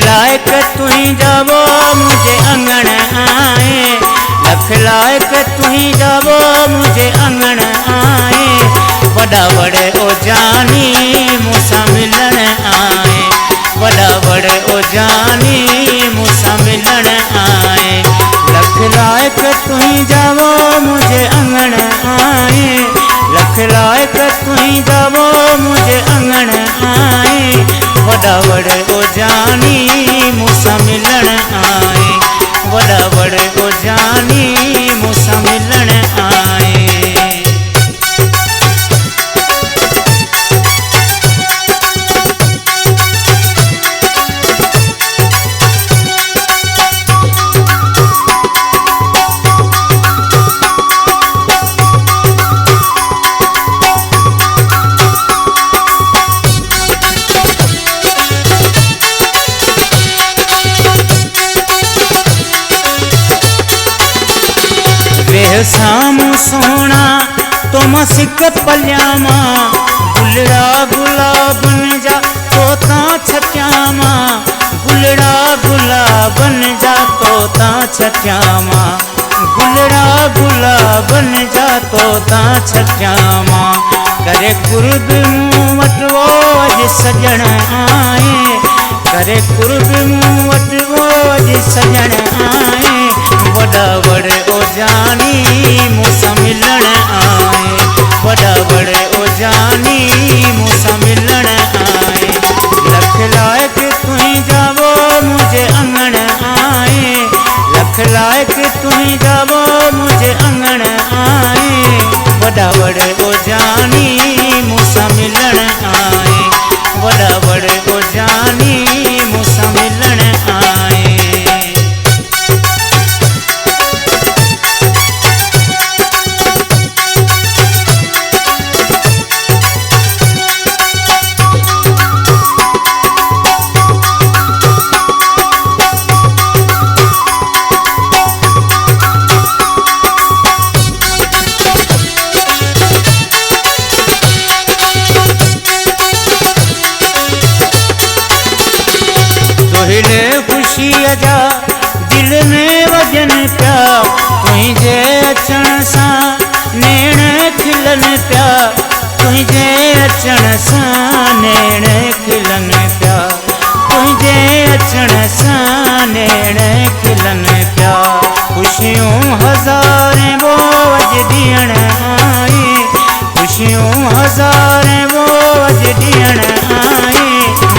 लायक तुही जावो मुझे अंगण आए, लख लायक तुही जावो मुझे अंगण आए। वड़ा वड़े ओ जानी मूसा मिलन आए, वड़ा वड़े ओ जानी मूसा मिलन आए। लख लायक तुही जावो मुझे अंगण आए, लख लायक तुही जावो मुझे अंगण आए। वड़ा वड़े ओ जानी मूसा मिलन आए, वड़ा वड़े ओ जानी मूसा मिलन आए। सामू सोना तो मसिक पल्यामा, गुलड़ा गुलाब बन जा तोता छत्यामा, गुलड़ा गुलाब बन जा तोता छत्यामा, गुलड़ा गुलाब बन जा तोता छत्यामा। करे कुर्ब मुँह वटवो अज सजण आए, करे कुर्ब मुँह वटवो अज सजण आए। वड़ा वड़े ओ जानी मूसा मिलन आए, वड़ा वड़े ओ जानी मूसा मिलन आए। लख लायक तुही जावो मुझे अंगण आए, लख लायक तुही जावो मुझे अंगण आए। वड़ा वड़े ओ जानी मूसा मिलन आए, वड़ा वड़े ओ जानी मूसा मिलन आए। खुशी अजा दिल में वजन प्या, तुझे अचण सा नेण खिलन प्या, तुझे अचण सा नेण खिलन प्या, तुझे अचण सा नेण खिलन प्या। खुशियों हज़ारें वो अज ॾियण आए, खुशियों हज़ारें वो अज ॾियण आए।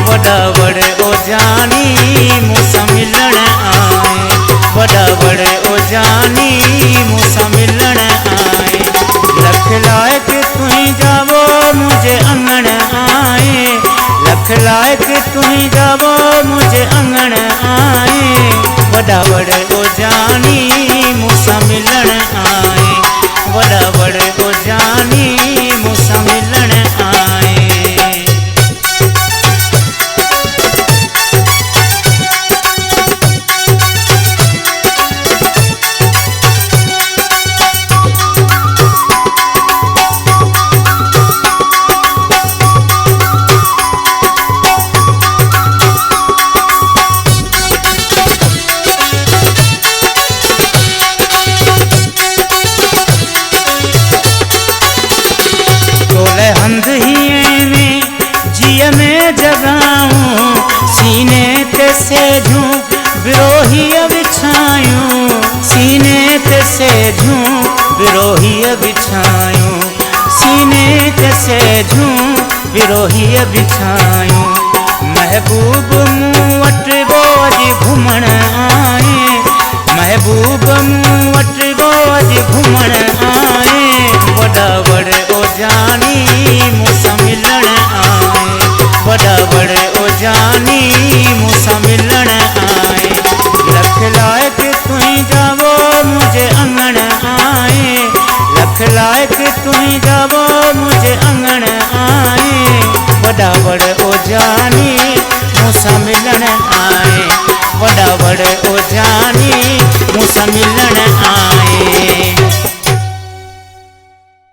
वड़ा वड़े ओ जानी मूसा मिलन आए, वड़ा वड़े ओ जानी मूसा मिलन आए। लख लायक तुही जावो मुझे अंगण आए, लख लायक तुही जावो मुझे अंगण आए। वड़ा वड़े ओ जानी मूसा मिलन आए, वड़ा वड़े ओ जानी मूसा मिलन आए। जगाऊं सीने ते सेजूं बिरोही बिछायूं, सीने ते सेजूं बिरोही बिछायूं, सीने ते सेजूं बिरोही बिछायूं। महबूब मुँह वट बोझ घुमण आए, महबूब मुँह वट बोझ घुमण आए। वड़ा वड़े ओ जानी मूसा मिलन आए, वड़ा वड़े ओ जानी मूसा मिलन आए। लख लायक तुही जावो मुझे अंगण आए, लख लायक तुही जावो मुझे अंगण आए। वड़ा वड़े ओ जानी मूसा मिलन आए, वड़ा वड़े ओ जानी मूसा मिलन